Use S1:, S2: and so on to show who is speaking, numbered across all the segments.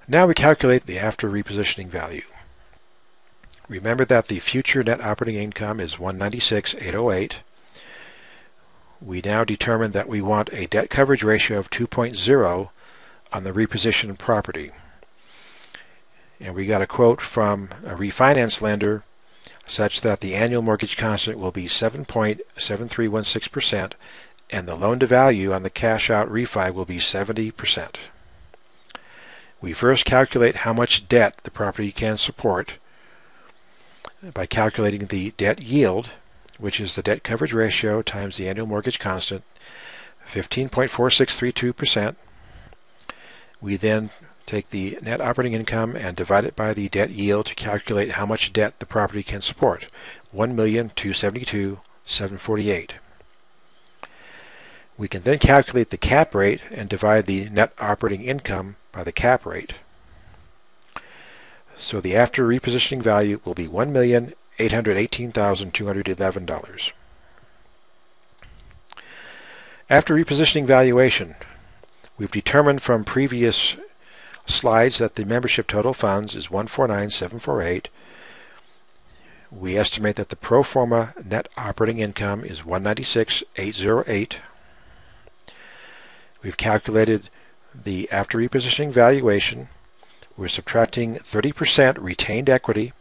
S1: Now we calculate the after repositioning value. Remember that the future net operating income is $196,808. We now determine that we want a debt coverage ratio of 2.0 on the repositioned property. And we got a quote from a refinance lender such that the annual mortgage constant will be 7.7316% and the loan to value on the cash out refi will be 70%. We first calculate how much debt the property can support by calculating the debt yield, which is the debt coverage ratio times the annual mortgage constant, 15.4632%. We then take the net operating income and divide it by the debt yield to calculate how much debt the property can support, $1,272,748. We can then calculate the cap rate and divide the net operating income by the cap rate. So the after repositioning value will be $1,818,211. After repositioning valuation, we've determined from previous slides that the membership total funds is $149,748. We estimate that the pro forma net operating income is $196,808. We've calculated the after repositioning valuation. We're subtracting 30% retained equity.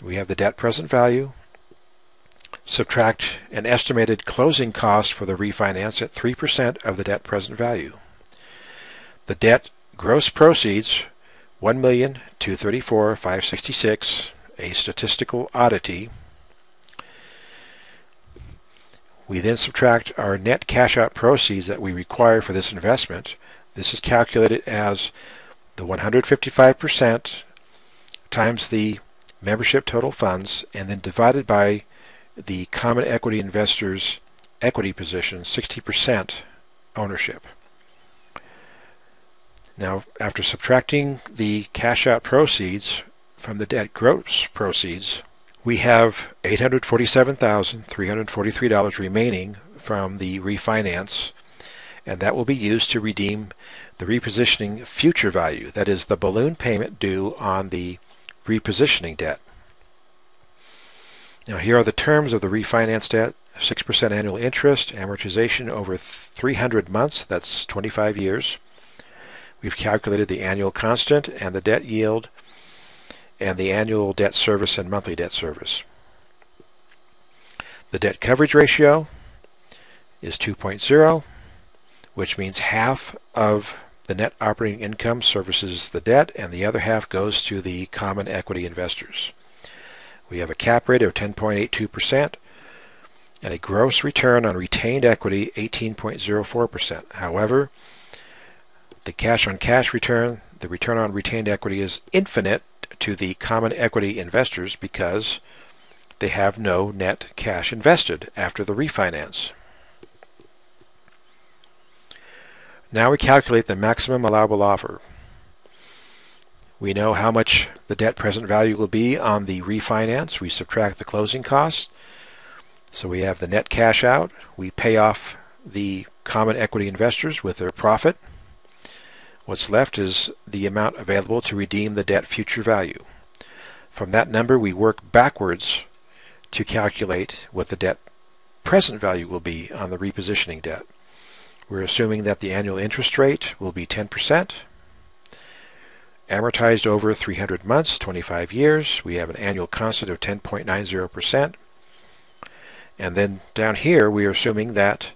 S1: We have the debt present value. Subtract an estimated closing cost for the refinance at 3% of the debt present value. The debt gross proceeds, $1,234,566, a statistical oddity. We then subtract our net cash out proceeds that we require for this investment. This is calculated as the 155% times the membership total funds and then divided by the common equity investors' equity position, 60% ownership. Now, after subtracting the cash out proceeds from the debt gross proceeds, we have $847,343 remaining from the refinance, and that will be used to redeem the repositioning future value, that is the balloon payment due on the repositioning debt. Now here are the terms of the refinance debt: 6% annual interest, amortization over 300 months, that's 25 years. We've calculated the annual constant and the debt yield and the annual debt service and monthly debt service. The debt coverage ratio is 2.0, which means half of the net operating income services the debt and the other half goes to the common equity investors. We have a cap rate of 10.82% and a gross return on retained equity 18.04%. However, the cash on cash return, the return on retained equity, is infinite to the common equity investors because they have no net cash invested after the refinance. Now we calculate the maximum allowable offer. We know how much the debt present value will be on the refinance. We subtract the closing costs. So we have the net cash out. We pay off the common equity investors with their profit. What's left is the amount available to redeem the debt future value. From that number, we work backwards to calculate what the debt present value will be on the repositioning debt. We're assuming that the annual interest rate will be 10%, amortized over 300 months, 25 years. We have an annual constant of 10.90%. And then down here, we are assuming that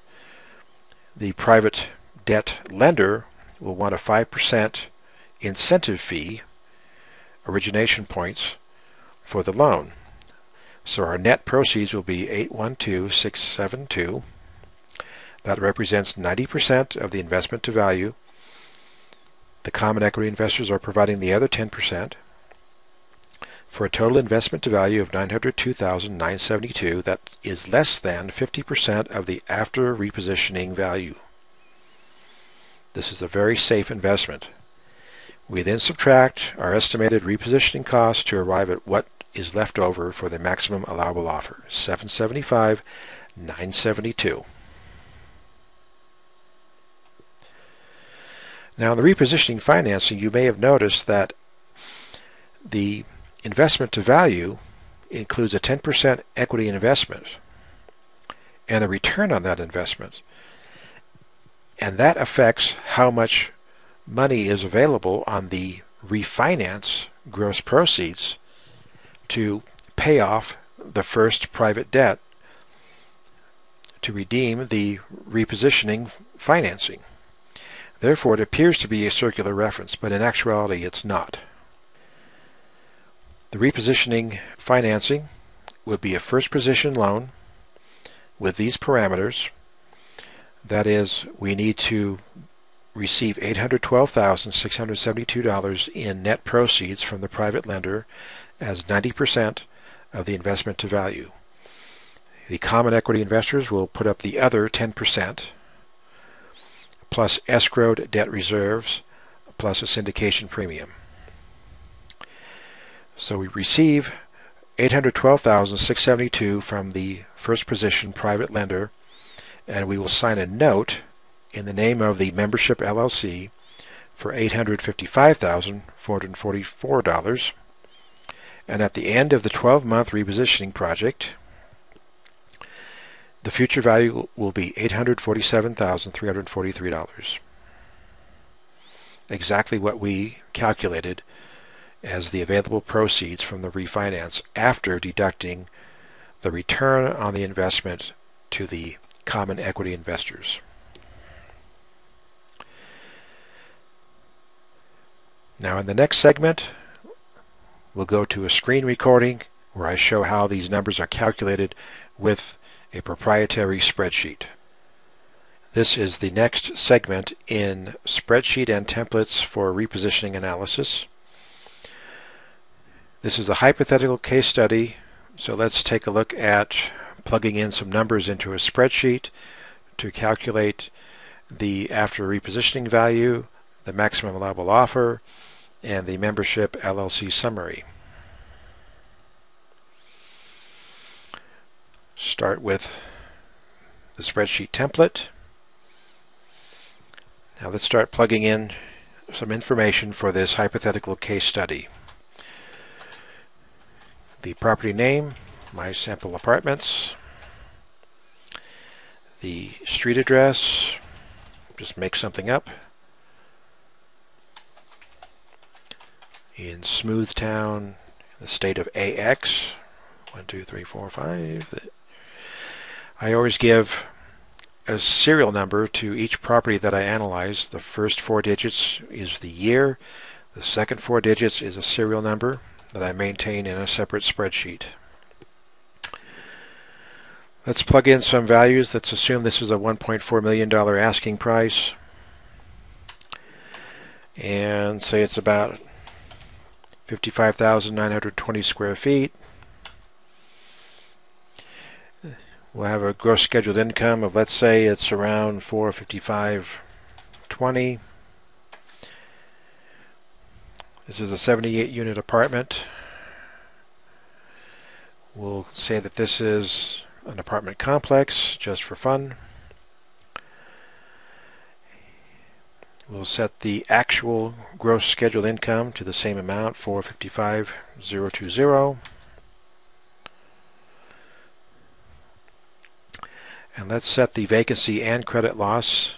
S1: the private debt lender will want a 5% incentive fee, origination points, for the loan. So our net proceeds will be $812,672. That represents 90% of the investment to value. The common equity investors are providing the other 10%. For a total investment to value of $902,972, that is less than 50% of the after repositioning value. This is a very safe investment. We then subtract our estimated repositioning costs to arrive at what is left over for the maximum allowable offer, $775,972. Now, in the repositioning financing, you may have noticed that the investment to value includes a 10% equity investment and a return on that investment. And that affects how much money is available on the refinance gross proceeds to pay off the first private debt to redeem the repositioning financing. Therefore, it appears to be a circular reference, but in actuality it's not. The repositioning financing would be a first position loan with these parameters. That is, we need to receive $812,672 in net proceeds from the private lender as 90% of the investment to value. The common equity investors will put up the other 10%, plus escrowed debt reserves, plus a syndication premium. So we receive $812,672 from the first position private lender, and we will sign a note in the name of the membership LLC for $855,444. And at the end of the 12-month repositioning project, the future value will be $847,343. Exactly what we calculated as the available proceeds from the refinance after deducting the return on the investment to the common equity investors. Now in the next segment, we'll go to a screen recording where I show how these numbers are calculated with a proprietary spreadsheet. This is the next segment in Spreadsheet and Templates for Repositioning Analysis. This is a hypothetical case study, so let's take a look at plugging in some numbers into a spreadsheet to calculate the after repositioning value, the maximum allowable offer, and the membership LLC summary. Start with the spreadsheet template. Now let's start plugging in some information for this hypothetical case study. The property name, My Sample Apartments. The street address, just make something up. In Smoothtown, the state of AX. 1, 2, 3, 4, 5. I always give a serial number to each property that I analyze. The first 4 digits is the year. The second 4 digits is a serial number that I maintain in a separate spreadsheet. Let's plug in some values. Let's assume this is a $1.4 million asking price, and say it's about 55,920 square feet. We'll have a gross scheduled income of, let's say it's around $455,20. This is a 78 unit apartment. We'll say that this is an apartment complex just for fun. We'll set the actual gross scheduled income to the same amount, $455,020. And let's set the vacancy and credit loss